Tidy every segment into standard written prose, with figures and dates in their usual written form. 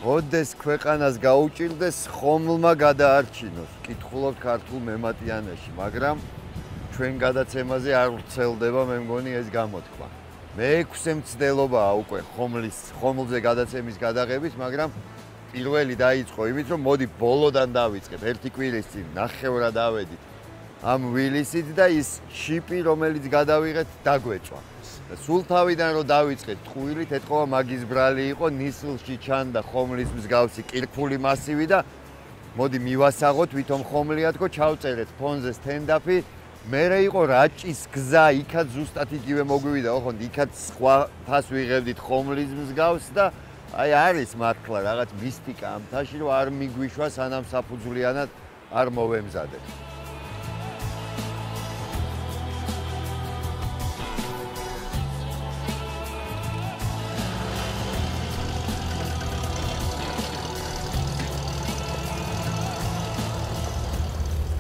ოდეს ქვეყანას გაუჭირდეს ხომლმა გადაარჩინოს. კითხულობთ ქართულ მემატიანეში, მაგრამ ჩვენ გადაცემაზე არ ვრცელდება, მე მგონი ეს გამოთქმა. მეექვსე მცდელობაა უკვე ხომლზე გადაცემის გადაღების, მაგრამ პირველი დაიწყო იმით, რომ მოდი ბოლოდან დავიწყებ. ერთი კვირის წინ ნახევრად დავედით ამ ვილისით და ის შიპი, რომელიც გადავიღეთ, დაგვეწვა. სულ თავიდან რომ დავიწყეთ ტყუილით, ეთყობა მაგის ბრალი იყო, ნისლში ჩანდა ხომლის მსგავსი კირქვული მასივი და მოდი მივასაღოთ, ვითომ ხომლია თქო, ჩავწერეთ ფონზე სტენდაპი. მერე იყო რაჭის გზა, იქაც ზუსტად იგივე მოგვივიდა, ოღონდ იქაც სხვა ფას ვიღებდით ხომლის მსგავს და აი არის მართლა რაღაც მისტიკა ამ თაში, რომ არ მიგვიშვა სანამ საფუძვლიანად არ მოვემზადეთ.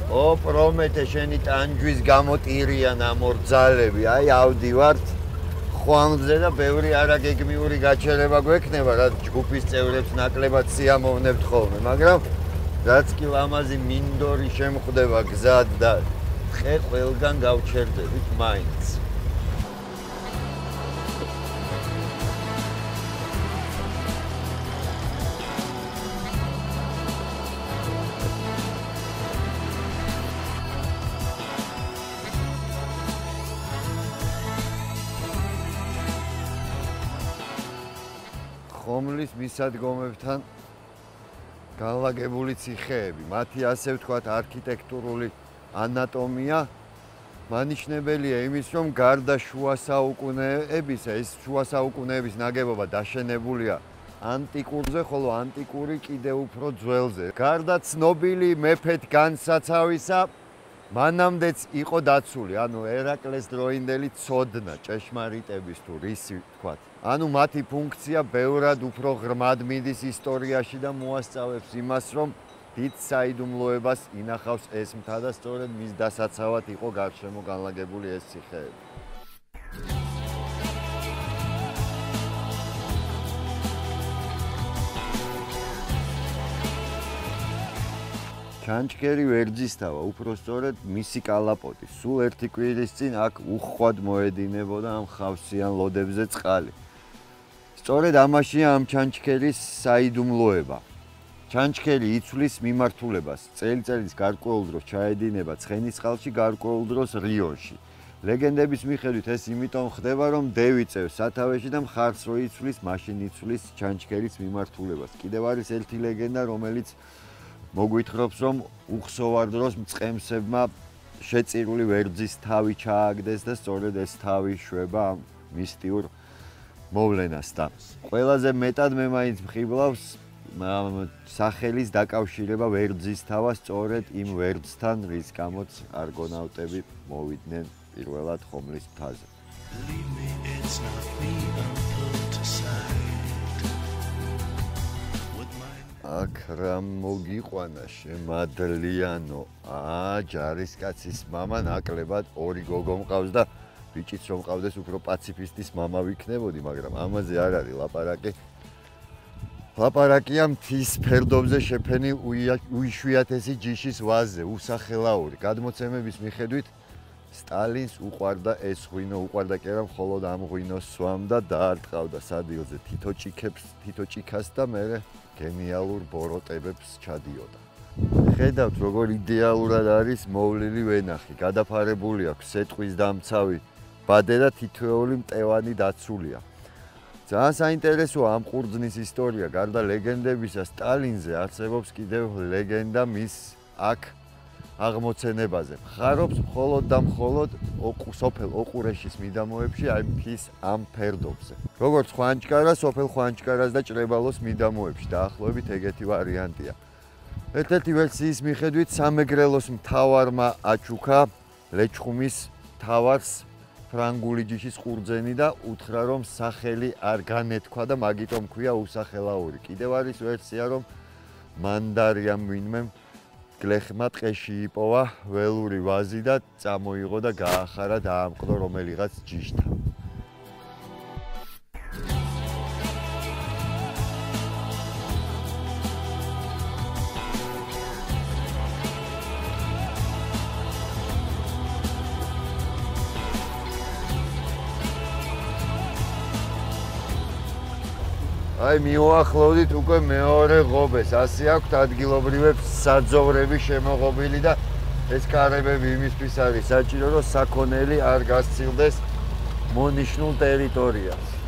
ო პრომეთე შენი ტანჯვის გამოტირიან ამ ორ ძალები, აი ავდივართ ხვამზე და ბევრი არაგეგმიური გაჩერება გვექნება, რაც ჯგუფის წევრებს ნაკლებად სიამოვნებთ ხოლმე, მაგრამ რაც კი ლამაზი მინდორი შემხვდება გზად და ხე ყველგან გავჩერდებით მაინც. ხომლის მისადგომებთან განლაგებული ციხეები, მათი ასე ვთქვათ არქიტექტურული ანატომია მანიშნებელია იმის, რომ გარდა შუა საუკუნეებისა, ეს შუა საუკუნეების ნაგებობა დაშენებულია ანტიკურზე, ხოლო ანტიკური კიდევ უფრო ძველზე. გარდა ცნობილი მეფეთ განსაცავისა, მანამდეც იყო დაცული, ანუ ერაკლეს დროინდელი ცოდნა, ჭეშმარიტების თუ რისი ვთქვათ. ანუ მათი ფუნქცია ბევრად უფრო ღრმად მიდის ისტორიაში და მოასწავებს იმას, რომ დიდ საიდუმლოებას ინახავს ეს მთა და სწორედ მის დასაცავად იყო გარშემო განლაგებული ეს ციხეები. ჩანჩქერი ვერძისთავა, უფრო სწორედ მისი კალაპოტი. სულ ერთი კვირის წინ აქ უხვად მოედინებოდა ამ ხავსიან ლოდებზე წყალი. სწორედ ამაშია ამ ჩანჩქერის საიდუმლოება. ჩანჩქერი იცვლის მიმართულებას. წელიწადის გარკვეულ დროს ჩაედინება ცხენისწყალში, გარკვეულ დროს რიონში. ლეგენდების მიხედვით ეს იმიტომ ხდება, რომ დევი წევს სათავეში და მხარს რო იცვლის, მაშინ იცვლის ჩანჩქერის მიმართულებას. კიდევ არის ერთი ლეგენდა, რომელიც მოგვითხრობს, რომ უხსოვარ დროს მწყემსებმა შეწირული ვერძის თავი ჩააგდეს და სწორედ ეს თავი შვება ამ მისტიურ მოვლენას და ყველაზე მეტად მე მაინც მხიბლავს სახელის დაკავშირება ვერძის თავას სწორედ იმ ვერძთან, რის გამოც არგონავტები მოვიდნენ პირველად ხომლის მთაზე. აქ რა მოგიყვანა შემადლიანო, ჯარისკაცის მამა ნაკლებად ორი გოგო მყავს და ბიჭიც რომ მყავდეს უფრო პაციფისტის მამა ვიქნებოდი, მაგრამ ამაზე არ არის ლაპარაკი. ლაპარაკია მთის ფერდობზე შეფენილ უიშვიათესი ჯიშის ვაზზე, უსახელაური. გადმოცემების მიხედვით სტალინს უყვარდა ეს ღვინო, უყვარდა კი არა, მხოლოდ ამ ღვინოს სვამდა და დაარტყავდა სადილზე თითო ჭიქას და მერე გენიალურ ბოროტებებს ჩადიოდა. ხედავთ, როგორ იდეალურად არის მოვლილი ვენახი, გადაფარებული აქვს სეტყვის დამცავი ბადე და თითოეული მტევანი დაცულია. ძალიან საინტერესოა ამ ყურძნის ისტორია, გარდა ლეგენდებისა სტალინზე არსებობს კიდევ ლეგენდა მის აქ აღმოცენებაზე. ხარობს მხოლოდ და მხოლოდ სოფელ ოყურეშის მიდამოებში, აი მთის ამ ფერდობზე. როგორც ხვანჭკარა, სოფელ ხვანჭკარას და ჭრებალოს მიდამოებში დაახლოებით ეგეთი ვარიანტია. ერთ-ერთი ვერსიის მიხედვით სამეგრელოს მთავარმა აჩუქა ლეჩხუმის მთავარს ფრანგული ჯიშის ყურძენი და უთხრა, რომ სახელი არ განეთქვა და მაგიტომ ქვია უსახელაური. კიდევ არის ვერსია, რომ მანდარიამ ვინმე გლეხმა ტყეში იპოვა ველური ვაზი და წამოიღო და გაახარა დაამყრო რომელიღაც ჯიშთან. აი მივუახლოვდით უკვე მეორე ღობეს. ასე აქვთ ადგილობრივებს საძოვრები შემოღობილი და ეს კარებები იმისთვის არის საჭირო, რომ საქონელი არ გასცილდეს მონიშნულ ტერიტორიას.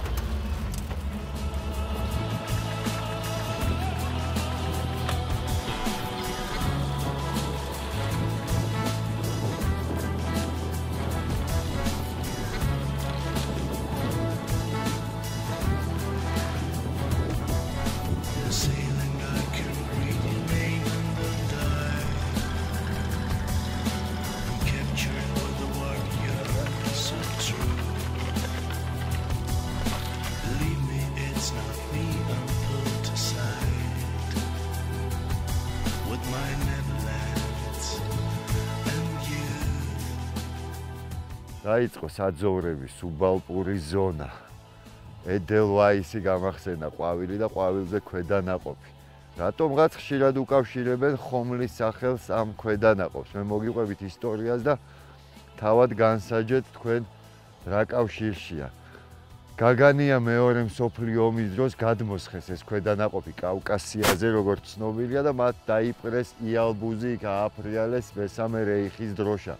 დაიწყო საძოვრების სუბალპური ზონა. ედელვაისი გამახსენა ყვავილი და ყვავილზე ქვედანაყოფი. რატომღაც ხშირად უკავშირებენ ხომლის სახელს ამ ქვედანაყოფს. მე მოგიყვებით ისტორიას და თავად განსაჯეთ თქვენ რა კავშირშია. გაგანია მეორე მსოფლიო ომის დროს გადმოსხეს ეს ქვედანაყოფი კავკასიაზე, როგორც ცნობილია და მათ დაიპყრეს იალბუზი, იქ ააფრიალეს მესამე რეიხის დროშა.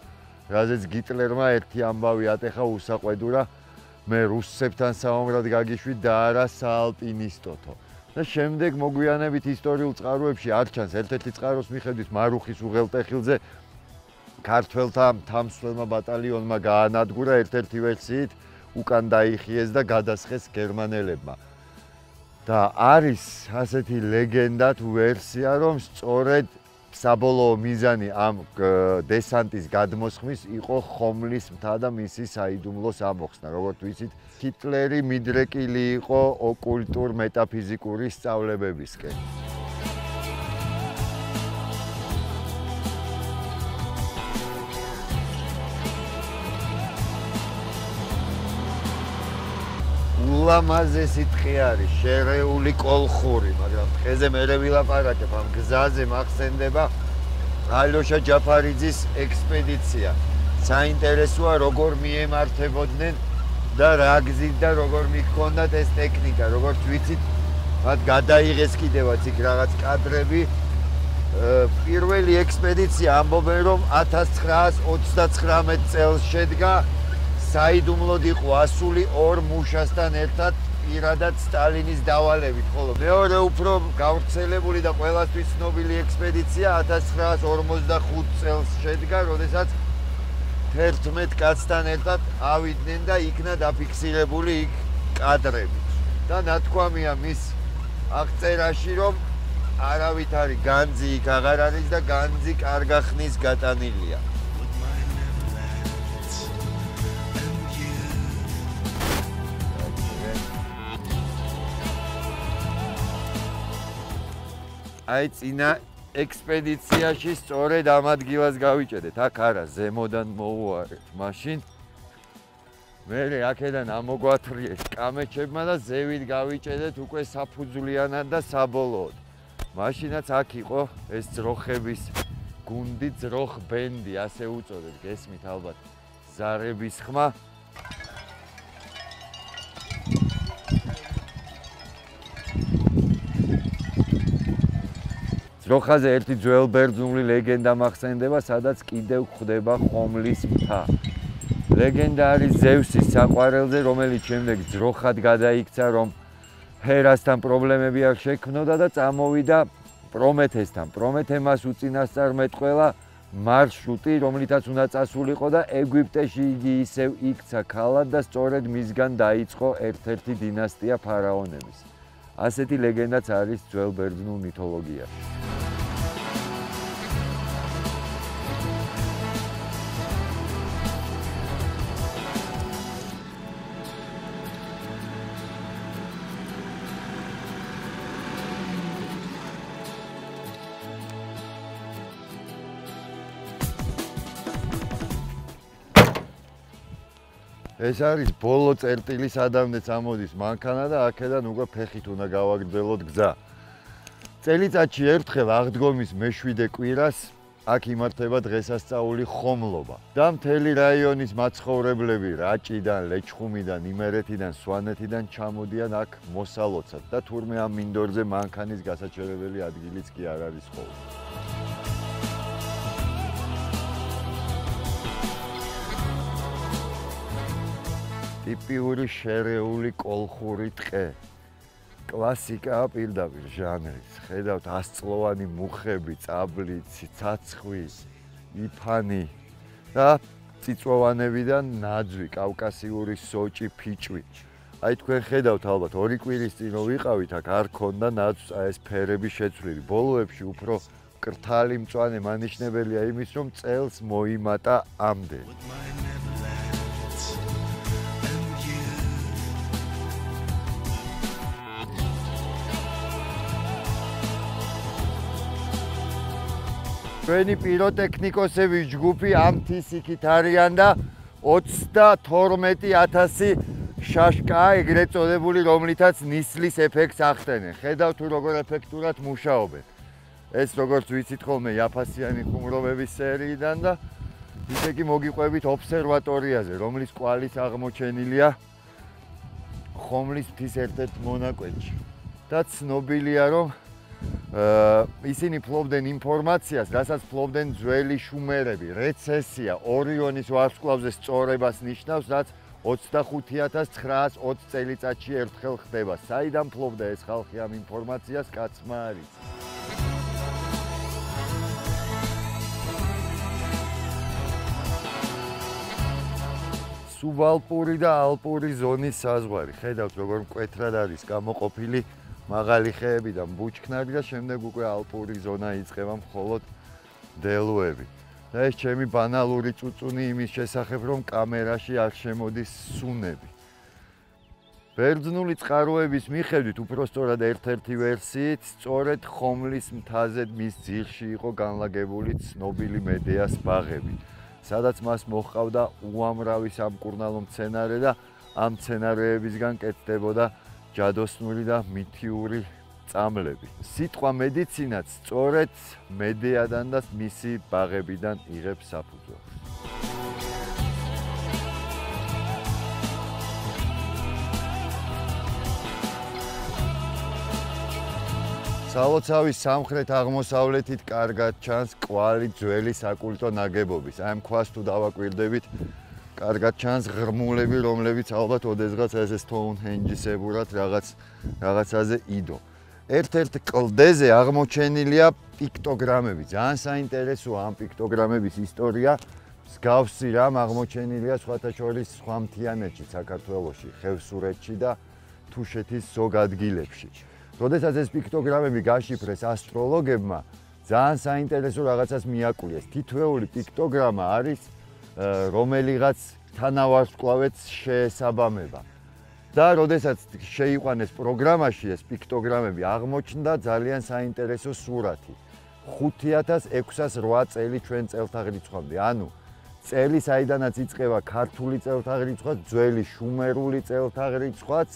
რაზეც გიტლერმა ერთი ამბავი ატეხა უსაყვედურა მე რუსებთან საომრად გაგიშვით და არა საალპინისტოთო. და შემდეგ მოგვიანებით ისტორიულ წყაროებში არ ჩანს ერთ-ერთი წყაროს მიხედვით მარუხის უღელტეხილზე ქართველთა თამსვლელმა ბატალიონმა გაანადგურა ერთ-ერთი ვერსიით უკან დაიხიეს და გადასხეს გერმანელებმა. და არის ასეთი ლეგენდა თუ ვერსია, რომ სწორედ საბოლოო მიზანი ამ დესანტის გადმოსხმის იყო ხომლის მთა და მისი საიდუმლოს ამოხსნა. როგორც ვიცით, ჰიტლერი მიდრეკილი იყო ოკულტურ მეტაფიზიკური სწავლებებისკენ. ულამაზესი ტყე არის, შერეული კოლხური, მაგრამ დღეზე მერე ვილაპარაკებ ამ გზაზე მახსენდება ალოშა ჯაფარიძის ექსპედიცია. საინტერესოა როგორ მიემართებოდნენ და რა გზით და როგორ მიჰქონდათ ეს ტექნიკა. როგორც ვიცით, მათ გადაიღეს კიდევაც იქ რაღაც კადრები. პირველი ექსპედიცია ამბობენ, რომ 1939 წელს შედგა. საიდუმლოდ იყო ასული ორ მუშასთან ერთად პირადად სტალინის დავალებით, ხოლო მეორე უფრო გავრცელებული და ყველასთვის ცნობილი ექსპედიცია 1945 წელს შედგა, როდესაც 11 კაცთან ერთად ავიდნენ და იქნა დაფიქსირებული იქ კადრები. და ნათქვამია მის აღწერაში, რომ არავითარი განძი იქ აღარ არის და განძი კარგა ხნის გატანილია. აი წინა ექსპედიციაში სწორედ ამ ადგილას გავიჭედეთ. აქ არა, ზემოდან მოუარეთ მაშინ. მერე აქედან ამოგვათრიეს კამეჩებმა და ზევით გავიჭედეთ უკვე საფუძვლიანად და საბოლოოდ. მაშინაც აქ იყო ეს ძროხების გუნდი, ძროხ ბენდი, ასე უწოდეთ, გესმით ალბათ. ზარების ხმა. ძროხაზე ერთი ძველბერძნული ლეგენდა მახსენდება, სადაც კიდევ გვხვდება ხომლის მთა. ლეგენდა არის ზევსის საყვარელზე, რომელიც შემდეგ ძროხად გადაიქცა, რომ ჰერასთან პრობლემები არ შექმნოდა და წამოვიდა პრომეთესთან. პრომეთე მას უწინასწარ მეტყველა მარშრუტი, რომლითაც უნდა წასულიყო და ეგვიპტეში იგი ისევ იქცა ქალად და სწორედ მისგან დაიწყო ერთ-ერთი დინასტია ფარაონების. ასეთი ლეგენდაც არის ძველბერძნულ მითოლოგიაში. ეს არის ბოლო წერტილი, სადამდე წამოდის მანქანა და აქედან უკვე ფეხით უნდა გავაგრძელოთ გზა. წელიწადში ერთხელ აღდგომის მე-7 კვირას აქ იმართება დღესასწაული ხომლობა და მთელი რაიონის მაცხოვრებლები რაჭიდან, ლეჩხუმიდან, იმერეთიდან, სვანეთიდან ჩამოდიან აქ მოსალოცად და თურმე ამ მინდორზე მანქანის გასაჩერებელი ადგილიც კი არ არის ხოლმე. ტიპიური შერეული კოლხური ტყე. კლასიკაა პირდაპირ ჟანრის. ხედავთ ასწლოვანი მუხები, წაბლიცი, ცაცხვი, იფანი და წიწვოვანებიდან ნაძვი, კავკასიური სოჭი, ფიჭვი. აი თქვენ ხედავთ ალბათ 2 კვირის წინ რო ვიყავით აქ არ ქონდა ნაძვს ეს ფერები შეცვლილი. ბოლოებში უფრო კრთალი მწვანე მანიშნებელია იმის რომ წელს მოიმატა ამდენი. ჩვენი პიროტექნიკოსები ჯგუფი ამ თის იქით არიან და 32000 შაშკაა ეგრეთ წოდებული, რომლითაც ნისლის ეფექტს ახდენენ. ხედავთ თუ როგორ ეფექტურად მუშაობენ. ეს როგორც ვიცით ხოლმე იაფასიანი ხუმრობების სერიიდან და ისე კი მოგიყვებით ობსერვატორიაზე, რომლის კვალიც აღმოჩენილია ხომლის მთის ერთ-ერთ მონაკვეთში. და ცნობილია რომ ისინი ფლობდნენ ინფორმაციას, რასაც ფლობდნენ ძველი შუმერები. რეცესია ორიონის ვარსკვლავზე სწორებას ნიშნავს, რაც 25920 წელიწადში ერთხელ ხდება. საიდან ფლობდა ეს ხალხი ამ ინფორმაციას, კაცმა არ იცის. სუბალპური და ალპური ზონის საზღვარი. ხედავთ როგორ მკვეთრად არის გამოყოფილი მაღალი ხეები და ბუჩქნარი და შემდეგ უკვე ალპური ზონა იწყება მხოლოდ მდელოები. და ეს ჩემი ბანალური წუწუნი იმის შესახებ, რომ კამერაში არ შემოდის სუნები. ბერძნული წყაროების მიხედვით, უпростоრად ერთ-ერთი ვერსიით, სწორედ ხომლის მთაზე მის ძირში იყო განლაგებული ცნობილი მედეას ბაღები, სადაც მას მოჰყავდა უამრავი სამკურნალო მცენარე და ამ მცენარეებისგან კეთდებოდა ჯადოსნური და მითიური წამლები. სიტყვა მედიცინაც სწორედ მედეადან და მისი ბაღებიდან იღებს საფუძველს. სალოცავის სამხრეთ აღმოსავლეთით კარგად ჩანს კვალი ძველი საკულტო ნაგებობის. აი ამ ქვას თუ დავაკვირდებით, კარგად ჩანს ღრმულები, რომლებიც ალბათ ოდესღაც ესე Stonehenge-ისებურად რაღაცაზე იდო. ერთ-ერთ კლდეზე აღმოჩენილია პიქტოგრამები. ძალიან საინტერესოა ამ პიქტოგრამების ისტორია. მსგავსი რამ აღმოჩენილია სხვათა შორის სხვა მთიანეთში, საქართველოში, ხევსურეთში და თუშეთის ზოგ ადგილებში. როდესაც ეს პიქტოგრამები გაშიფრეს ასტროლოგებმა, ძალიან საინტერესო რაღაცას მიაკვლიეს. თითოეული პიქტოგრამა არის რომელიღაც თანავარსკვლავედს შეესაბამება. და როდესაც შეიყვანეს პროგრამაში ეს პიქტოგრამები, აღმოჩნდა ძალიან საინტერესო სურათი. 5608 წელი ჩვენ წელთაღრიცხვამდე. ანუ წელი საიდანაც იწყება ქართული წელთაღრიცხვა, ძველი შუმერული წელთაღრიცხვაც,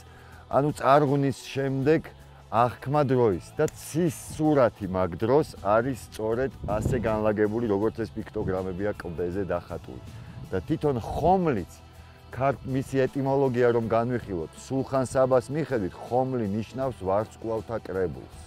ანუ წარღვნის შემდეგ აღქმა დროის და ცის სურათი მაგ დროს არის სწორედ ასე განლაგებული, როგორც ეს პიქტოგრამებია კლდეზე დახატული. და თვითონ ხომლიც მისი ეტიმოლოგია რომ განვიხილოთ, სულხან საბას მიხედვით ხომლი ნიშნავს ვარსკვლავთა კრებულს.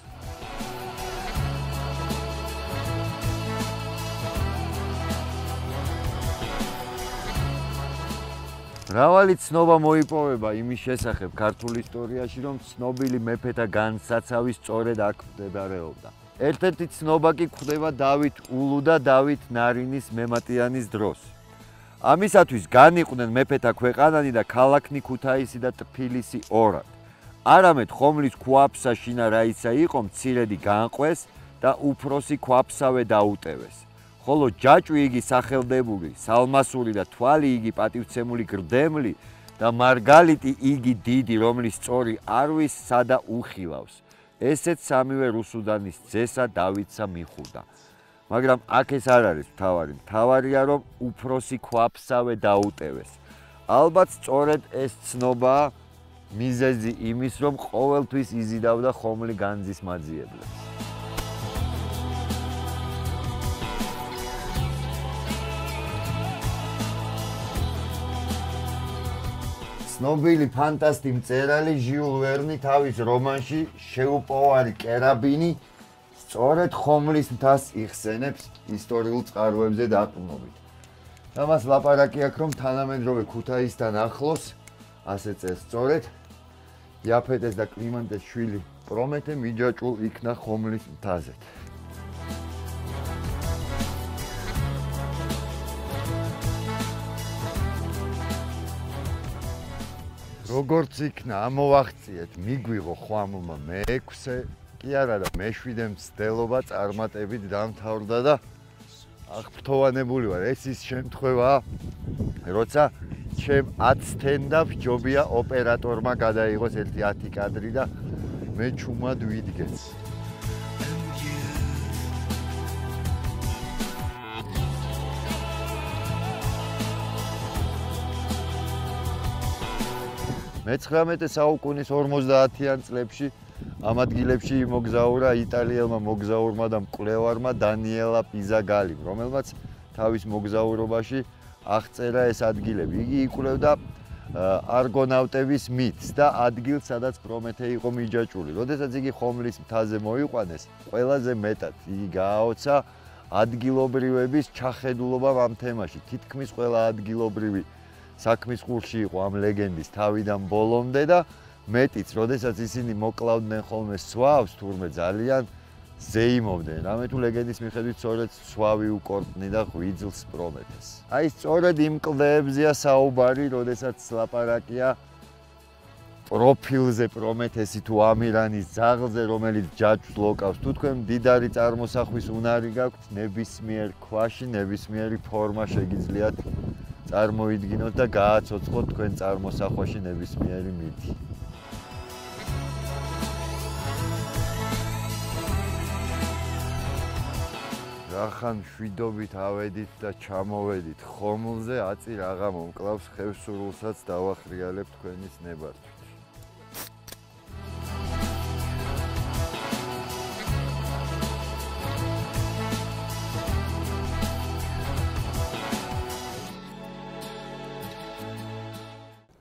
მრავალი ცნობა მოიპოვება იმის შესახებ ქართულ ისტორიაში, რომ ცნობილი მეფეთა განსაცავი სწორედ აქ მდებარეობდა. ერთ-ერთი ცნობა კი გვხვდება დავით ულუ და დავით ნარინის მემატიანის დროს. ამისათვის განიყვნენ მეფეთა ქვეყანანი და ქალაქნი ქუთაისი და ტფილისი ორად. არამედ ხომლის ქვაფსა შინა რაისა იყო მცირედი განყვეს და უფროსი ქვაფსავე დაუტევეს. ხოლო ჯაჭვი იგი სახელდებული, სალმასური და თვალი იგი პატივცემული გრდემლი და მარგალიტი იგი დიდი, რომლის სწორი არვის სადა უხილავს. ესეც სამივე რუსუდანის ძესა დავითსა მიხურდა. მაგრამ აქ ეს არ არის მთავარი. მთავარია რომ უფროსი ქვაფსავე დაუტევეს. ალბათ სწორედ ეს ცნობაა მიზეზი იმის, რომ ყოველთვის იზიდავდა ხომლი განძის მაძიებლებს. ცნობილი ფანტასტი მწერალი ჟიულ ვერნი თავის რომანში შეუპოვარი კერაბინი სწორედ ხომლის მთას იხსენებს ისტორიულ წყაროებზე დაყრდნობით. და მას ლაპარაკი აქვს, რომ თანამედროვე ქუთაისთან ახლოს, ასე წერს სწორედ, იაფეტეს და კლიმანტეს შვილი პრომეთე მიჯაჭვულ იქნა ხომლის მთაზე. როგორც იქნა ამოვახციეთ მიგვიღო ხვამლმა მე-6 კი არა და მე-7 მცდელობა წარმატებით დამთავრდა და აღფრთოვანებული ვარ. ეს ის შემთხვევაა, როცა ჩემ 10 თენდა ჯობია ოპერატორმა გადაიღოს ერთი 10 კადრი და მე ჩუმად ვიდგეც. მე-19 საუკუნის 50-იან წლებში ამ ადგილებში იმოგზაურა იტალიელმა მოგზაურმა და მკვლევარმა დანიელა პიზაგალიმ, რომელმაც თავის მოგზაურობაში აღწერა ეს ადგილები. იგი იკვლევდა არგონავტების მითს და ადგილს, სადაც პრომეთე იყო მიჯაჭვული. როდესაც იგი ხომლის მთაზე მოიყვანეს, ყველაზე მეტად იგი გააოცა ადგილობრივების ჩახედულობამ ამ თემაში. თითქმის ყველა ადგილობრივი საქმის ყურში იყო ამ ლეგენდის თავიდან ბოლომდე და მეტიც, როდესაც ისინი მოკლავდნენ ხოლმე სვავს, თურმე ძალიან ზეიმობდნენ. რამე თუ ლეგენდის მიხედვით სწორედ სვავი უკორპნიდა ღვიძლს პრომეთეს. აი სწორედ იმ კლდეებზეა საუბარი, როდესაც ლაპარაკია პროფილზე პრომეთესი თუ ამირანის ძაღლზე, რომელიც ჯაჭვს ლოკავს. თუ თქვენ მდიდარი წარმოსახვის უნარი გაქვთ, ნებისმიერ ქვაში, ნებისმიერი ფორმა შეგიძლიათ წარმოიდგინოთ და გააცოცხლოთ თქვენ წარმოსახვაში ნებისმიერი მითი. რახან შვიდობით ავედით და ჩამოვედით ხომლზე, აწი რაღა მომკლავს ხევსურულსაც დავახრიალებ თქვენის ნებართვით.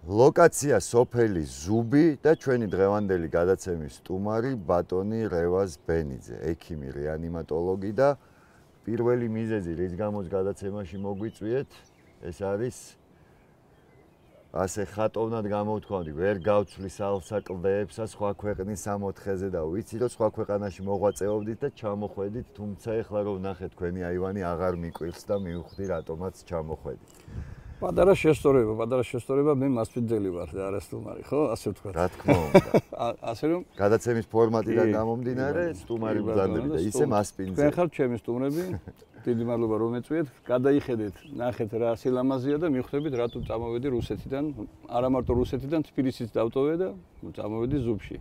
ლოკაცია სოფელი ზუბი და ჩვენი დღევანდელი გადაცემის სტუმარი ბატონი რევაზ ბენიძე, ექიმი, რეანიმატოლოგი და პირველი მიზეზი, რის გამოც გადაცემაში მოგვიწვიეთ, ეს არის ასე ხატოვნად გამოვთქვამდი, ვერ გავცვლის ალსა კლდეებსა სხვა ქვეყნის სამოთხეზე და ვიცი, რომ სხვა ქვეყანაში მოღვაწეობდით და ჩამოხვედით, თუმცა ეხლა რომ ვნახეთ თქვენი აივანი აღარ მიკვირს და მივხვდი რატომაც ჩამოხვედით. პატარა შესწორება, მე მასპინძელი ვარ და არა სტუმარი, ხო? ასე ვთქვა. რა თქმა უნდა. ასე რომ გადაცემის ფორმატიდან გამომდინარე, სტუმარი ვგზავნები და ისე მასპინძელი. თქვენ ხართ ჩემი სტუმრები. დიდი მადლობა რომ ეწვიეთ. გადაიხედეთ, ნახეთ რა სილამაზეა და მიხვდებით რატომ წამოვედი რუსეთიდან, არა მარტო რუსეთიდან, თბილისից დავტოვე და წამოვედი ზუბში.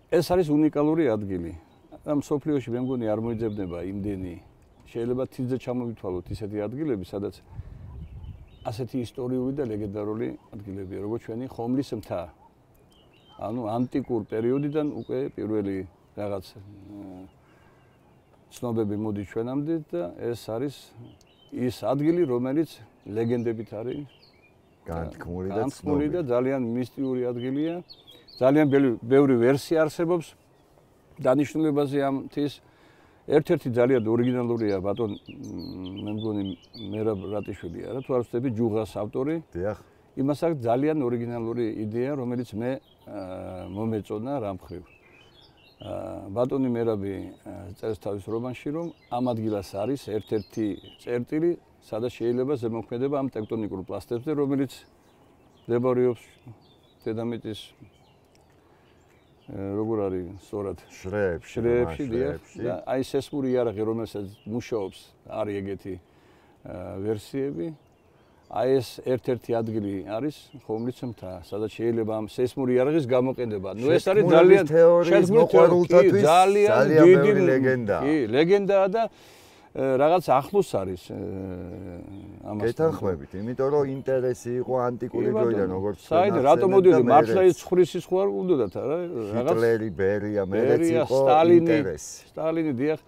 ეს არის უნიკალური ადგილი. ამ სოფლიოში მე მგონი არ მოიძებნება იმდენი. შეიძლება თითზე ჩამოვითვალოთ ისეთი ადგილები, სადაც ასეთი ისტორიული და ლეგენდარული ადგილებია, როგორც ჩვენი ხომლის მთა. ანუ ანტიკურ პერიოდიდან უკვე პირველი რაღაც ცნობები მოდის ჩვენამდე და ეს არის ის ადგილი, რომელიც ლეგენდებით არის განთქმული და ძალიან მისტიური ადგილია. ძალიან ბევრი ვერსია არსებობს დანიშნულებაზე ამ მთის. ერთ-ერთი ძალიან ორიგინალურია ბატონ მე მგონი მერაბ რატიშვილი არა თუ არ ვცდები ჯუღას ავტორი. დიახ. იმას აქვს ძალიან ორიგინალური იდეა, რომელიც მე მომეწონა რა მხრივ. ბატონი მერაბი წერს თავის რომანში, რომ ამ ადგილას არის ერთ-ერთი წერტილი, სადაც შეიძლება ზემოქმედება ამ ტექტონიკურ პლასტებზე, რომელიც მდებარეობს დედამიწის როგორ არის სწორად შრეებში და აი სესმური იარაღი რომელსაც მუშაობს არის ეგეთი ვერსიები აი ეს ერთ-ერთი ადგილი არის ხომლის მთა სადაც შეიძლება ამ სესმური იარაღის გამოყენება ნუ ეს არის ძალიან შექმნილთათვის ძალიან დიდი ლეგენდაა კი ლეგენდაა და რაღაც ახლოს არის ამას გეთანხმებით იმიტომ რომ ინტერესი იყო ანტიკური დროიდან როგორც საერთოდ რატომ მოდიოდი მართლა ის ცხვრისის ხო არ უნდათ არა რაღაც ჰიტლერი ბერია მეც იყო ინტერესი სტალინი დიახ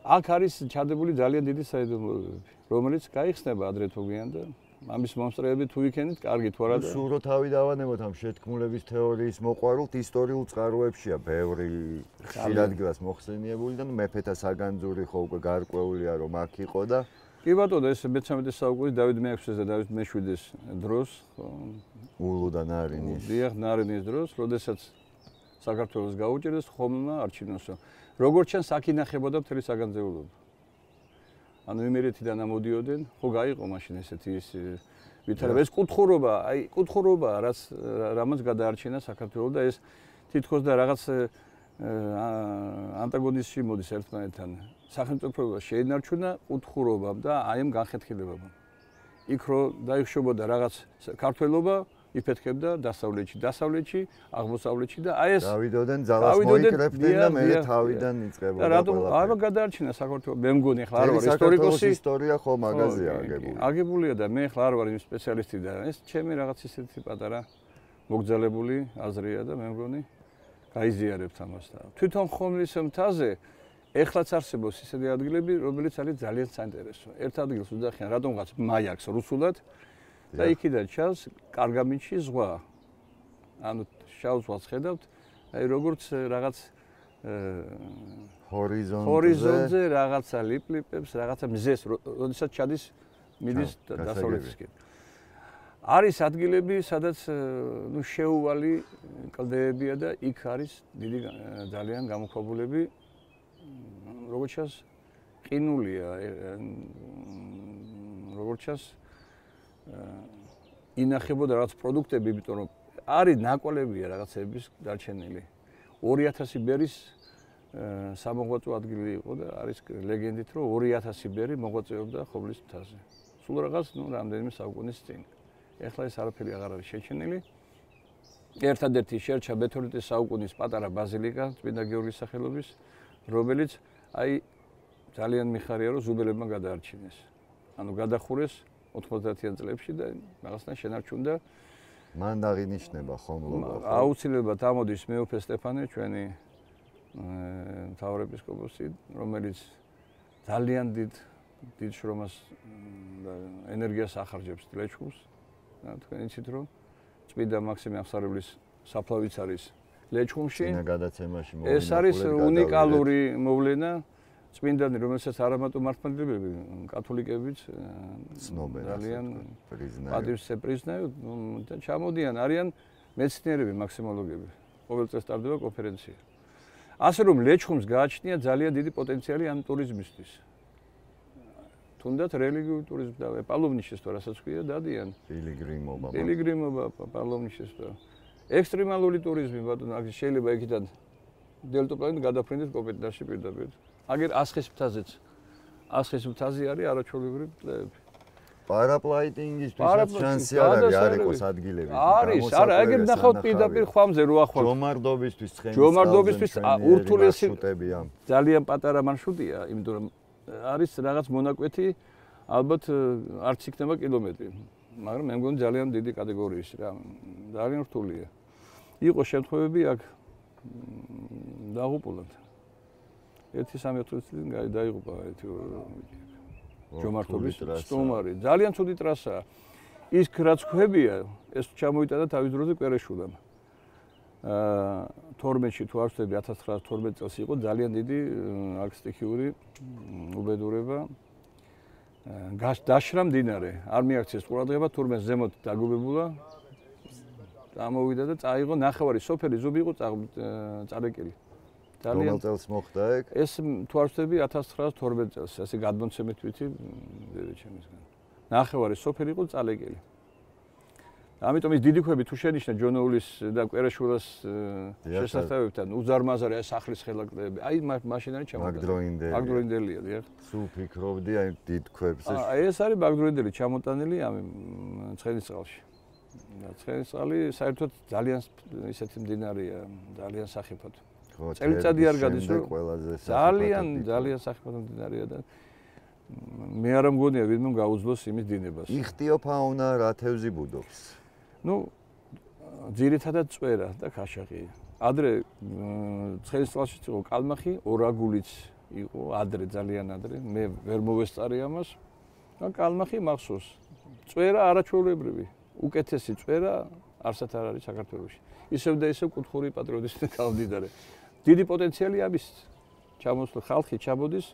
აქ არის ჩადებული ძალიან დიდი საიდუმლოებები რომელიც გაიხსნება ადრე თუ გვიან და ამის მომსწრეები თუ იქენით, კარგი თუ არა და სულ რო თავი დავანებოთ ამ შეთქმულების თეორიის მოყვარულთ ისტორიულ წყაროებშია ბევრი ხშირად გლას მოხსენიებული და მეფეთა საგანძური ხო უკვე გარკვეულია რომ აქ იყო და კი ბატონო ეს მე-13 საუკუნის დავით მე-6-ის და დავით მე-7-ის დროს ულუ და ნარინის დიახ ნარინის დროს როდესაც საქართველოს გაუჭირდეს ხომმა არჩინოსო როგორც ჩანს აქ ინახებოდა მთელი საგანძეულობა ანუ იმერეთიდან ამოდიოდნენ ხო გაიყო მაშინ ესეთი ის ვითარება ეს კუთხურობა რაც რამაც გადაარჩინა საქართველოს და ეს თითქოს და რაღაც ანტაგონიზმში მოდის ერთმანეთთან სახელმწიფოება შეინარჩუნა კუთხურობამ და აი ამ განხეთქილებამ იქ რო დაიხშობოდა რაღაც ქართველობა იფეთქებდა დასავლეთში, აღმოსავლეთში და აი ეს დავიდოდენ ძალას მოიკრებდნენ და მე თავიდან იწყებოდა. და რატომ არ გადაარჩინა საქართველოს? მე მგონი ახლა არ ვარ ისტორიკოსი. ისტორია ხო მაგაზია აგებული. აგებულია და მე ახლა არ ვარ იმ სპეციალისტი და ეს ჩემი რაღაც ისეთი პატარა მოგძალებული აზრია და მე მგონი გაიზიარებთ ამას და თვითონ ხომლის მთაზე ეხლაც არსებობს ისეთი ადგილები, რომელიც არის ძალიან საინტერესო. ერთ ადგილს უძახიან რატომღაც მაიაკს რუსულად და იქიდან ჩანს კარგამინში ზღვა. ანუ შავ ზღვას ხედავთ, აი როგორც რაღაც ჰორიზონტზე რაღაცა ლიპლიპებს, რაღაცა მზეს, როდესაც ჩადის მიდის დასავლეთისკენ. არის ადგილები, სადაც ნუ შეუვალი კლდეებია და იქ არის დიდი ძალიან გამოქვაბულები, როგორც ჩანს ყინულია, როგორც ჩანს ინახებოდა რაღაც პროდუქტები, იმიტომ რომ არის ნაკვალებია რაღაცების დარჩენილი. 2000 ბერის სამოღვაწო ადგილი იყო და არის ლეგენდით, რომ 2000 ბერი მოღვაწეობდა ხობლის მთაზე. სულ რაღაც, ნუ რამდენიმე საუკუნის წინ. ეხლა ეს არაფერი აღარ არის შეჩენილი. ერთადერთი შერჩა მე-12 საუკუნის პატარა ბაზილიკა წმინდა გიორგის სახელობის, რომელიც აი ძალიან მიხარია, რომ ზუბელებმა გადაარჩინეს. ანუ გადახურეს 90-იან წლებში და რაღაცნაირად შენარჩუნდა. მან აღინიშნება ხომლობა. აუცილებლად ამოდის მეუფე სტეფანე, ჩვენი მთავარეპისკოპოსი, რომელიც ძალიან დიდ შრომას და ენერგიას ახარჯებს ლეჩხუმს. თქვენ იცით, რომ წმინდა მაქსიმე აღსარებლის საფლავიც არის ლეჩხუმში. წინა გადაცემაში ეს არის უნიკალური მოვლენა. წმინდანი, რომელსაც არამატო მართლმადიდებლები, კათოლიკებიც ცნობენ ძალიან პატივს ეპრიზნავენ და ჩამოდიან, არიან მეცნიერები, მაქსიმოლოგები. ყოველ წელს ტარდება კონფერენცია. ასე რომ ლეჩხუმს გააჩნია ძალიან დიდი პოტენციალი ამ ტურიზმისთვის. თუნდაც რელიგიური ტურიზმი და პალომნიშის თუ რასაც ქვია დადიან. პილიგრიმობა პალომნიშის და ექსტრემალური ტურიზმი ბატონო, აქ შეიძლება იქიდან დელტაპლანით გადაფრინდეთ კოპენჰაგენში პირდაპირ. აგერ ასხის მთაზეც. ასხის მთაზე არის არაჩვეულებრივი კლდეები. პარაპლაიტინგისთვის შანსი არ იყოს ადგილები. არის, არა, აგერ ნახავთ პირდაპირ ხვამზე რო ახვალ. ჯომარდობისთვის ცხენის. ჯომარდობისთვის ურთულესი ძალიან პატარა მარშრუტია, იმიტომ რომ არის რაღაც მონაკვეთი, ალბათ არც იქნება კილომეტრი. მაგრამ მე მგონი ძალიან დიდი კატეგორიის რა, ძალიან რთულია. იყო შემთხვევები აქ დაღუპულად. 1-3 წელი დაიღუპა ერთი ჯომართობის სტუმარი. ძალიან ცუდი ტრასაა. ის რაც ქვებია, ეს ჩამოიტანა თავის დროზე კვერეშულამ. 12-ში თუ არ ვცდები 1912 წელს იყო ძალიან დიდი არქიტექტურული უბედურება. დაშრა მდინარე, არ მიაქციეს ყურადღება, თურმე ზემოთ დაგუბებულა. ამოვიდა და წაიღო ნახევარი სოფელი ზუბი იყო წალეკილი. რომელ წელს მოხდა ეგ? ეს თუ არ ვცდები 1912 წელს, ასე გადმოცემით ვითი დედაჩემისგან. ნახევარი სოფელი იყო წალეკილი. ამიტომ ის დიდი ქვები თუ შენიშნა ჯონოულის და კვერეშულას შესაძლებლობებთან უზარმაზარი სახლის ხელაკლდეები. აი მაშინ არის ჩამოტანილი. მაგდროინდელია, დიახ. სულ ფიქრობდი აი დიდ ქვებს. ეს არის მაგდროინდელი ჩამოტანილი ამ ცხენისწყალში. და ცხენისწყალი საერთოდ ძალიან ისეთი მდინარეა, ძალიან სახიფათო. წელიწადი არ გადის რომ ძალიან სახიფათო მდინარეა და მე არ მგონია ვინმე გაუძლოს იმის დინებას. იხტიოფაუნა რა თევზი ბუდობს? ნუ ძირითადად წვერა და ქაშაყი. ადრე ცხენისწყალში იყო კალმახი, ორაგულიც იყო, ადრე ძალიან ადრე. მე ვერ მოვესწარი ამას. და კალმახი მახსოვს. წვერა არაჩვეულებრივი, უკეთესი წვერა არსად არ არის საქართველოში. ისევ და ისევ კუთხური პატრიოტიზმის გამომდინარე. დიდი პოტენციალი ამის ჩამოსვლა ხალხი ჩაბოდის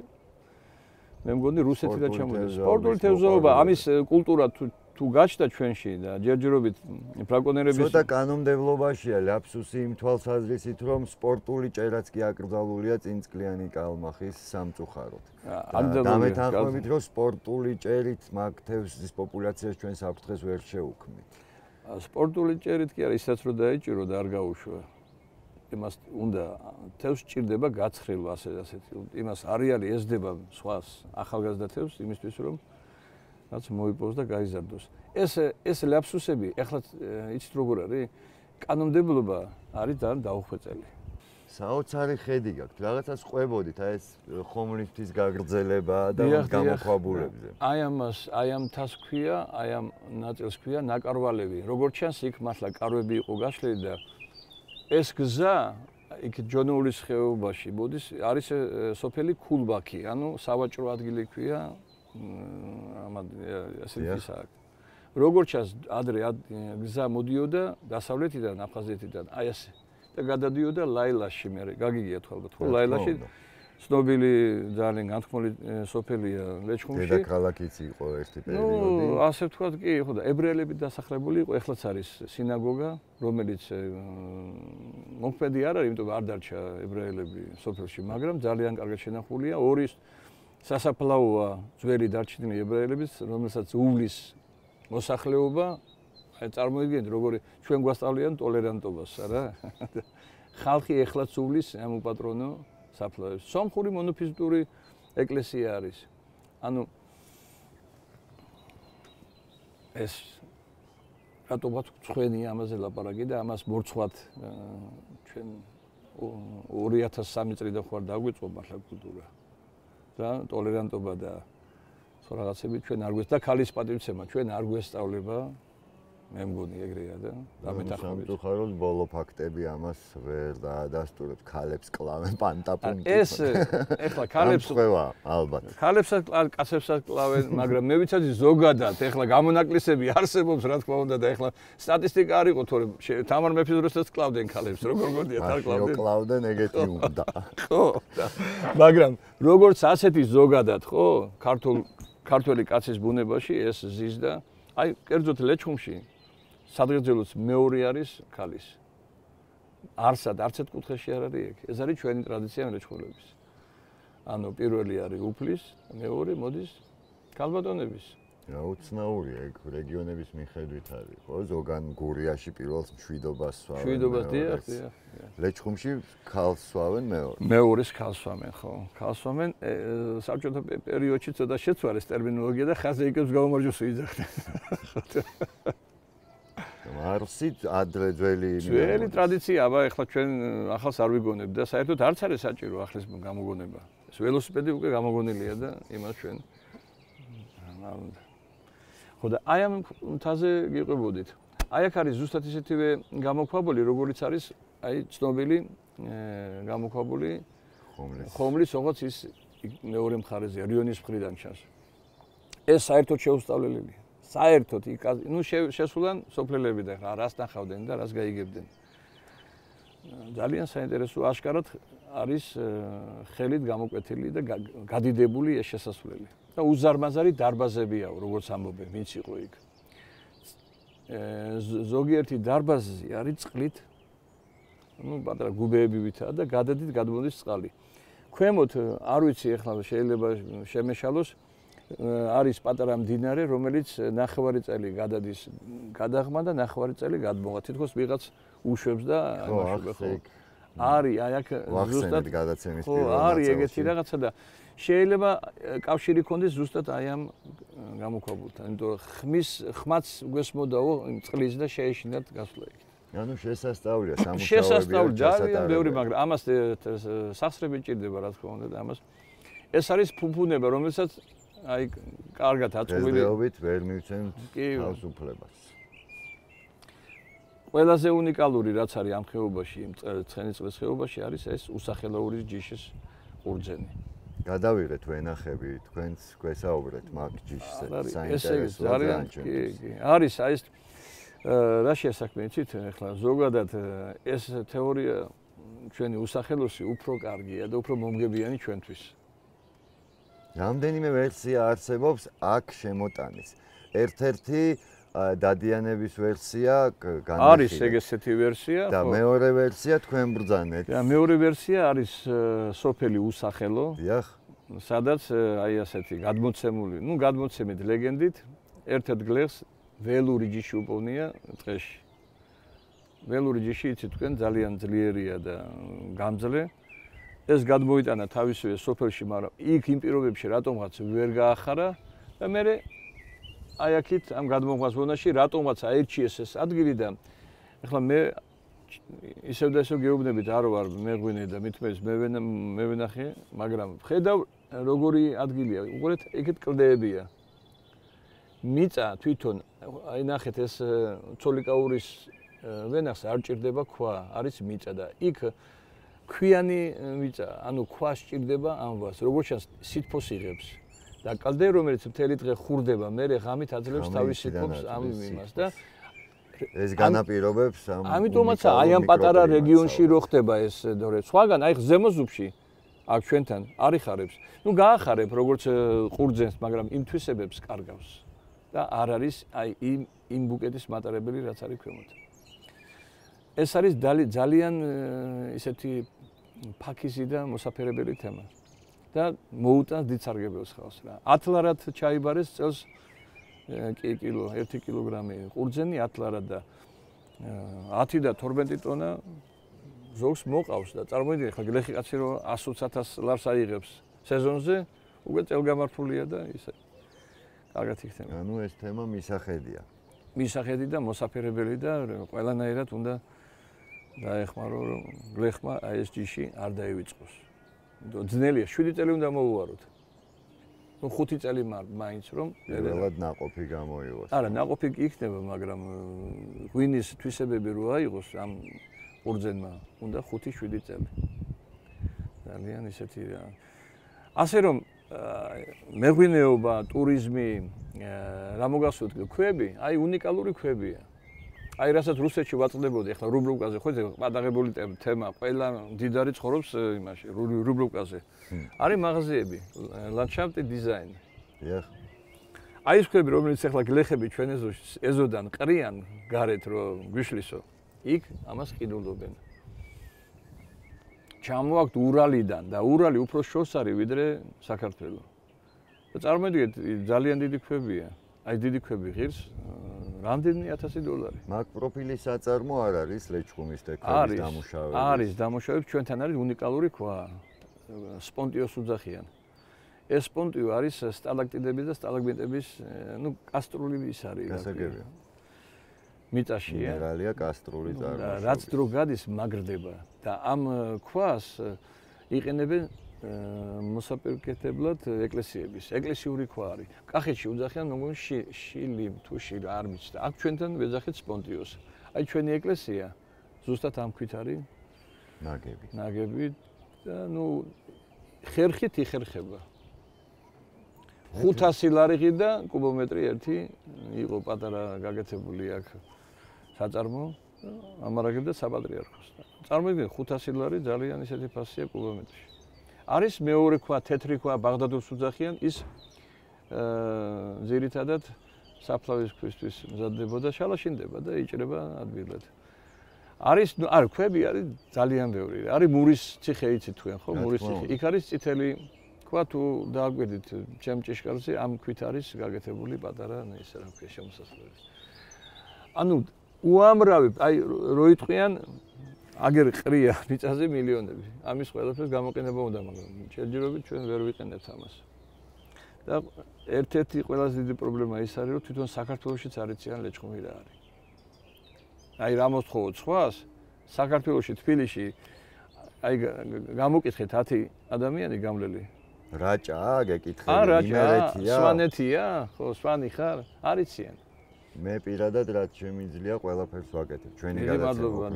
მე მგონი რუსეთიდან ჩამოდის. სპორტული თევზაობა, ამის კულტურა თუ გაჩნდა ჩვენში და ჯერჯერობით ბრაკონერების ცოტა კანონმდებლობაშია ლაფსუსი იმ თვალსაზრისით, რომ სპორტული ჭერაც კი აკრძალულია წინწკლიანი კალმახის სამწუხაროდ. დამეთანხმებით, რომ სპორტული ჭერით მაგ თევზის პოპულაციას ჩვენ საფრთხეს ვერ შევუქმნით. სპორტული ჭერით კი არა, ისაც რომ დაეჭირო და არ გაუშვა. იმას უნდა თევზს ჭირდება გაცხრილვა ასეთი. იმას არეალი ეზდება სხვას ახალგაზრდა თევზს იმისთვის რომ რაც მოიპოვოს და გაიზარდოს. ეს ლაფსუსები, ეხლა იცით როგორ არის? კანონმდებლობა არის დაუხვეწელი. საოცარი ხედი გაქვთ, რაღაცას ყვებოდით, აი ეს ხომლიფტის გაგრძელება და გამოქვაბულებზე. აი ამ თას ქვია, აი ამ ნაწილს ქვია ნაკარვალევი. როგორც ჩანს, იქ მართლა კარვები იყო გაშლილი და ეს გზა იქ ჯონულის ხეობაში მოდის, არის სოფელი ქულბაქი, ანუ სავაჭრო ადგილი ქვია ასეთისა. როგორც ჩანს, ადრე გზა მოდიოდა დასავლეთიდან, აფხაზეთიდან, აი ასე და გადადიოდა ლაილაში, მე გაგიგიათ ალბათ, ხო ლაილაში ცნობილი ძალიან განთქმული სოფელია ლეჩხუმში. დედაქალაქიც იყო ერთი პერიოდი. ნუ ასე ვთქვათ კი, ხო და ებრაელები დასახლებული იყო, ეხლაც არის სინაგოგა, რომელიც მოქმედი არ არის, იმიტომ არ დარჩა ებრაელები სოფელში, მაგრამ ძალიან კარგად შენახულია. ორი სასაფლაოა ძველი დარჩენილი ებრაელების, რომელსაც უვლის მოსახლეობა, აი წარმოიდგინეთ როგორი ჩვენ გვასწავლიან ტოლერანტობას, არა? ხალხი ეხლაც უვლის ამ უპატრონო საფლავებს. სომხური მონოფიზიტური ეკლესია არის. ანუ ეს რატომაც ცხენია ამაზე ლაპარაკი და ამას მორცხვად ჩვენ 2003 წლიდან ხوار დაგვიწყო მართლა კულტურა. და ტოლერანტობა და სხვა რაღაცები ჩვენ არ გვესწავლება და ქალის პატივცემა ჩვენ არ გვესწავლება მე მგონი ეგრეა და დამეთანხმებით. სამწუხაროდ ბოლო ფაქტები ამას ვერ დაადასტურებს, ქალებს კლავენ პანტაპუნტი. ეს ეხლა ქალებს ხდება ალბათ. ქალებსაც კაცებსაც კლავენ, მაგრამ მე ვიცოდი ზოგადად ეხლა გამონაკლისები არსებობს რა თქმა უნდა და ეხლა სტატისტიკა არ იყო თორემ თამარ მეფის დროსაც კლავდნენ ქალებს, როგორ გონიათ არ კლავდნენ. კლავდნენ ეგეთი უნდა. ხო. მაგრამ როგორც ასეთი ზოგადად, ხო, ქართველი კაცის ბუნებაში ეს ზის და აი კერძოდ ლეჩხუმში სადღეღელოც მეორე არის ქალის. არც ერთ კუთხეში არ არის ეგ. ეს არის ჩვენი ტრადიცია ლეჩხუმების. ანუ პირველი არის უფლის, მეორე მოდის ქალბატონების. რა უცნაურია ეგ რეგიონების მიხედვით არის, ხო? ზოგან გურიაში პირველს მშვიდობას სვავენ. მშვიდობას დიახ. ლეჩხუმში ქალს სვავენ მეორე. მეორეს ქალს სვამენ, ხო. ქალს სვამენ საბჭოთა პერიოდში ცოტა შეცვალეს ტერმინოლოგია და ხაზეიკებს გამომარჯვეს ვიძახდნენ. არსით ადრე ძველი ტრადიცია, აბა ეხლა ჩვენ ახალს არ ვიგონებ და საერთოდ არც არის საჭირო ახლის გამოგონება. ეს ველოსიპედი უკვე გამოგონილია და იმას ჩვენ ხო და აი ამ მთაზე გიყვებოდით. აი აქ არის ზუსტად ისეთივე გამოქვაბული, როგორიც არის აი ცნობილი გამოქვაბული ხომლის, როგორც ის მეორე მხარეზე რიონის მხრიდან ჩანს. ეს საერთოდ შეუსწავლელია. საერთოდ ნუ შესულან სოფლელები და რას ნახავდნენ და რას გაიგებდნენ. ძალიან საინტერესო აშკარად არის ხელით გამოკვეთილი და გადიდებული ეს შესასვლელი. და უზარმაზარი დარბაზებია, როგორც ამბობენ, ვინც იყო იქ. ზოგიერთი დარბაზი არის წყლით, ნუ პატარა გუბეებივითაა და გადადით გადმოდის წყალი. ქვემოთ არ ვიცი ახლა შეიძლება შემეშალოს არის პატარა მდინარე, რომელიც ნახევარი წელი გადადის გადაღმა და ნახევარი წელი გადმოვა. თითქოს ვიღაც უშვებს და ამაშობე ხო. არის აი აქ ზუსტად გადაცემის პირველ ნაწილში. არის ეგეთი რაღაცა და შეიძლება კავშირი ქონდეს ზუსტად აი ამ გამოქვაბულთან. იმიტომ ხმაც გვესმოდაო წყლის და შეეშინათ გასვლა იქით. ანუ შესასწავლია სამუშაოები. შესასწავლი ძალიან ბევრი, მაგრამ ამას სახსრები ჭირდება რა თქმა უნდა და ამას ეს არის ფუფუნება, რომელსაც აი კარგად აწყვილი. დღესდღეობით ვერ მივცემთ თავისუფლებას. ყველაზე უნიკალური რაც არის ამ ხეობაში, ცხენისწყლის ხეობაში არის ეს უსახელაური ჯიშის ყურძენი. გადავიღეთ ვენახები, თქვენც გვესაუბრეთ მაგ ჯიშზე. საინტერესოა ძალიან. კი. არის აი ეს რა შეასაქმე იცით, ახლა ზოგადად ეს თეორია ჩვენი უსახელოსი უფრო კარგია და უფრო მომგებიანი ჩვენთვის. რამდენიმე ვერსია არსებობს აქ შემოტანის. ერთ-ერთი დადიანების ვერსია განიხილეთ. არის ეგეთი ვერსია, და მეორე ვერსია თქვენ ბრძანეთ. და მეორე ვერსია არის სოფელი უსახელო. დიახ. სადაც აი ასეთი გადმოცემული, გადმოცემით ლეგენდით, ერთ-ერთ გლეხს ველური ჯიში უპოვნია ტყეში. ველური ჯიში იცით თქვენ ძალიან ძლიერია და გამძლე. ეს გადმოიტანა თავისივე სოფელში, მაგრამ იქ იმ პირობებში რატომღაც ვერ გაახარა და მე აი აქით ამ გადმოყვას ზონაში რატომღაც აირჩიეს ეს ადგილი და ეხლა მე ისევ და ისევ გეუბნებით არ ვარ მეღვინე და მithmes მე ვენახე, მაგრამ ხედავ როგორი ადგილია, უყურეთ, ეგეთ კლდეებია. მიწა თვითონ აი ნახეთ ეს ცოლიკაურის ვენახს არ ჭირდება ქვა, არის მიწა და იქ ქვიანი მიწა, ანუ ქვა სჭირდება ამბავს, როგორც ჩანს სითბოს იღებს. და კლდე რომელიც მთელი დღე ხურდება, მე ღამით აძლევს თავის სითბოს ამ იმას და ეს განაპირობებს ამ ამიტომაც აი ამ პატარა რეგიონში რო ხდება ეს დორე. სხვაგან აი ზემოზუბში აქ ჩვენთან არ იხარებს. გაახარებ როგორც ყურძენს, მაგრამ იმ თვისებებს კარგავს. და არ არის აი იმ ბუკეტის მატარებელი რაც არის ქვემოთ. ეს არის ძალიან ისეთი ფაქიზი და მოსაფერებელი თემა. და მოუტანს დიდ სარგებელს ხალხს რა. 10 ლარად ჩაიბარეს წელს კილო, 1 კილოგრამი ყურძენი 10 ლარად და 10 და 12 ტონა ზოგს მოყავს და წარმოიდგინე ხა გლეხი კაცი რომ 120.000 ლარს აიღებს სეზონზე, უკვე წელგამართულია და ისე. კარგად იქნება. ანუ ეს თემა მისახედია. მისახედი და მოსაფერებელი და ყველანაირად უნდა დაეხმარო რომ გლეხმა აი ეს ჯიში არ დაივიწყოს. ძნელია 7 წელი უნდა მოუვაროთ. 5 წელი მაინც რომ პირველად ნაყოფი გამოიღოს. არა, ნაყოფი იქნება, მაგრამ ღვინის თვისებები რო აიღოს ამ ყურძენმა, უნდა 5-7 წელი. ძალიან ისეთი რა. ასე რომ მეღვინეობა, ტურიზმი, რა მოგასურთ ქვები, აი უნიკალური ქვებია. აი რასაც რუსეთში ვაწყდებოდი, ახლა რუბლოვკაზე, ხო ეს პატაღებული თემა, ყველა მდიდარი ცხოვრობს იმაში, რუბლოვკაზე. არის მაღაზიები, ლანდშაფტი, დიზაინი. დიახ. აი ეს ქვები, რომელიც ახლა გლეხები ჩვენ ეზოდან ყრიან გარეთ რომ გვიშლისო, იქ ამას ყიდულობენ. ჩამოაქვთ ურალიდან და ურალი უფრო შორს არის ვიდრე საქართველო. და წარმოიდგინეთ, ძალიან დიდი ქვებია. აი დიდი ქვები ღირს რამდენი 1000 დოლარი. მაგ პროფილის საწარმო არ არის ლეჩხუმის ტექნიკის დამუშავება. არის დამუშავება, ჩვენთან არის უნიკალური ქვა. სპონტიოს უძახიან. ეს სპონტიო არის სტალაქტიტების და სტალაგმიტების, კასტრული ის არის. გასაგებია. მიწაშია. მინერალია კასტრული წარმოშობა. რაც დრო გადის მაგრდება და ამ ქვას იყენებენ მოსაპირკეთებლად ეკლესიების. ეკლესიური ქვა არის. კახეთში უძახიან მოგონი შილიმ თუ შილ არ მიცდა. აქ ჩვენთან ვეძახით სპონტიოს. აი ჩვენი ეკლესია ზუსტად ამ ქვით არის ნაგები. ნაგები და ხერხით იხერხება. 500 ლარი და კუბომეტრი ერთი იყო პატარა გაკეთებული აქ საწარმო ამარაგებდა საპატრიარქოს. წარმოიდგინე 500 ლარი ძალიან ისეთი ფასია კუბომეტრში. არის მეორე ქვა, თეთრი ქვა, ბაღდადოს უძახიან, ის ძირითადად საფლავის ქვისთვის მზადდებოდა, შალაშინდება და იჭრება ადვილად. არის, ქვები არის ძალიან ბევრი. არის მურის ციხე იცით თქვენ, ხო? მურის ციხე. იქ არის წითელი ქვა, თუ დააკვირდით ჩემ ჭიშკარზე, ამ ქვით არის გაკეთებული პატარა ისე რა ქვია შემოსასვლელი. ანუ უამრავი, აი რო იტყვიან აგერ ყრია მიწაზე მილიონები. ამის ყველაფერს გამოყენება უნდა, მაგრამ შეჯერობით ჩვენ ვერ ვიყენებთ ამას. და ერთ-ერთი ყველაზე დიდი პრობლემა ის არის, რომ თვითონ საქართველოშიც არ იციან ლეჩხუმი რა არის. აი რა მოსთხოვოთ სხვას, საქართველოში, თბილისში, აი გამოკითხეთ 10 ადამიანი გამლელი. რაჭაა, გეკითხები, იმერეთია? სვანეთია? ხო, სვანი ხარ? არ იციან. მე პირადად რაც შემიძლია ყველაფერს ვაკეთებ. ჩვენი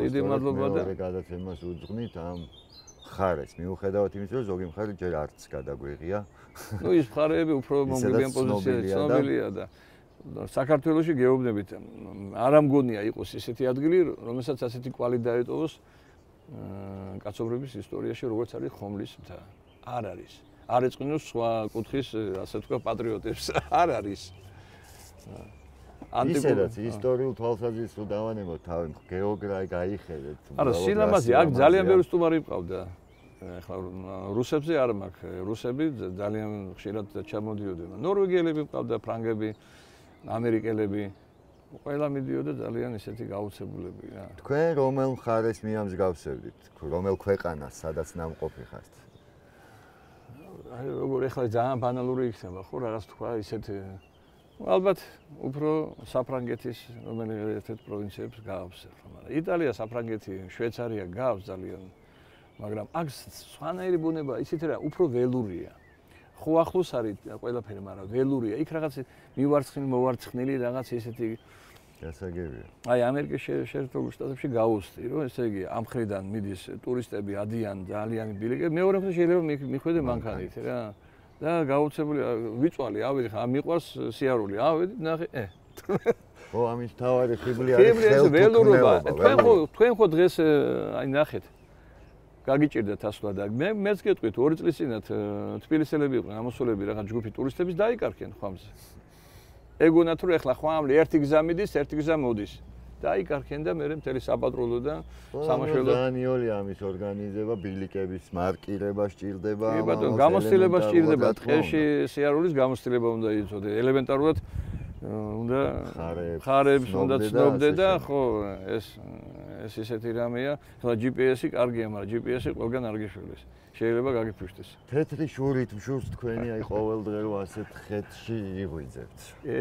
დიდი მადლობა და გადაცემას უძღვნით ამ მხარეს, მიუხედავად იმისა, რომ ზოგი მხარე ჯერ არც გადაგვიღია. ნუ ის მხარეები უფრო მომგებიან პოზიციაზე ცნობილია და საქართველოში გეუბნებით, არ ამგონია იყოს ისეთი ადგილი, რომელსაც ასეთი კვალი დაეტოვოს კაცობრიობის ისტორიაში, როგორც არის ხომლის მთა. არ არის. არ ეწყინოს სხვა კუთხის, ასე ვთქვა, პატრიოტებს. არ არის. ისედაც ისტორიულ თვალსაზრისით თუ დავანებოთ თავი, გეოგრაფია გაიხედეთ. არა, სილამაზე აქ ძალიან ბევრი სტუმარი მყავდა. ახლა რუსებზე არ მაქვს. რუსები ძალიან ხშირად ჩამოდიოდნენ. ნორვეგიელები მყავდა, ფრანგები, ამერიკელები. ყველა მიდიოდა ძალიან ისეთი გაუცებულები რა. თქვენ რომელ მხარეს მიამსგავსებდით? რომელ ქვეყანას, სადაც ნამყოფი ხართ? აი როგორ ახლა ძალიან ბანალური იქნება ხო რაღაც თქვა ისეთი ალბათ უფრო საფრანგეთის რომელიც ერთ-ერთ პროვინციებს გაავს ახლა მაგრამ იტალია, საფრანგეთი, შვეიცარია გაავს ძალიან მაგრამ აქ სხვანაირი ბუნება ისეთი რა უფრო ველურია ხო ახლოს არის ყველაფერი მაგრამ ველურია იქ რაღაც მივარცხნილი მოვარცხნილი რაღაც ისეთი გასაგებია. აი ამერიკის შეერთებულ შტატებში გავუსწრი რომ ესე იგი ამ ხრიდან მიდის ტურისტები ადიან ძალიან ბილიკები მეორე მხრივ შეიძლება მიხვიდე მანქანით რა და გაუცებული ვიწვალი ავედი ხა მიყვარს სიარული ავედი ნახე ო ამის თავარი ხიბლი არის ველურობა თქვენ ხო დღეს აი ნახეთ გაგიჭირდათ ასვლა და მეც გეტყვით 2 წლის წინათ თბილისელები იყვნენ ამოსულები რაღაც ჯგუფი ტურისტების დაიკარგენ ხომზე ეგონათ რომ ეხლა ხვამლი ერთი გზა მიდის, ერთი გზა მოდის. დაიკარგენ და მე მთელი საპატრულო და სამაშველო დანიოლი ამის ორგანიზება, ბილიკების მარკირება სჭირდება, კი ბატონო, გამოცდილება სჭირდება, ტყეში სიარულის გამოცდილება უნდა იცოდე, ელემენტარულად უნდა ხარებს უნდა ცნობდე და ხო ეს ისეთი რამეა. ხლა GPS-ი კარგია, მაგრამ GPS-ი ყველგან არ გიშველეს. შეიძლება გაგიფუშტეს. თეთრი შურით მშურს თქვენი აი ყოველ დღე რო ასეთ ხეთში იღვიძებთ. კი.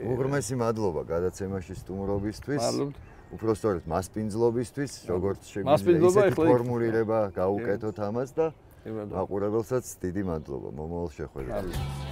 უღრმესი მადლობა გადაცემაში სტუმრობისთვის. მადლობთ. უпростоრეთ მასპინძლობისთვის, როგორც შეგვიძლია ისეთი ფორმულირება გაუკეთოთ ამას და აყურებელსაც დიდი მადლობა მომავალ შეხვედრაზე.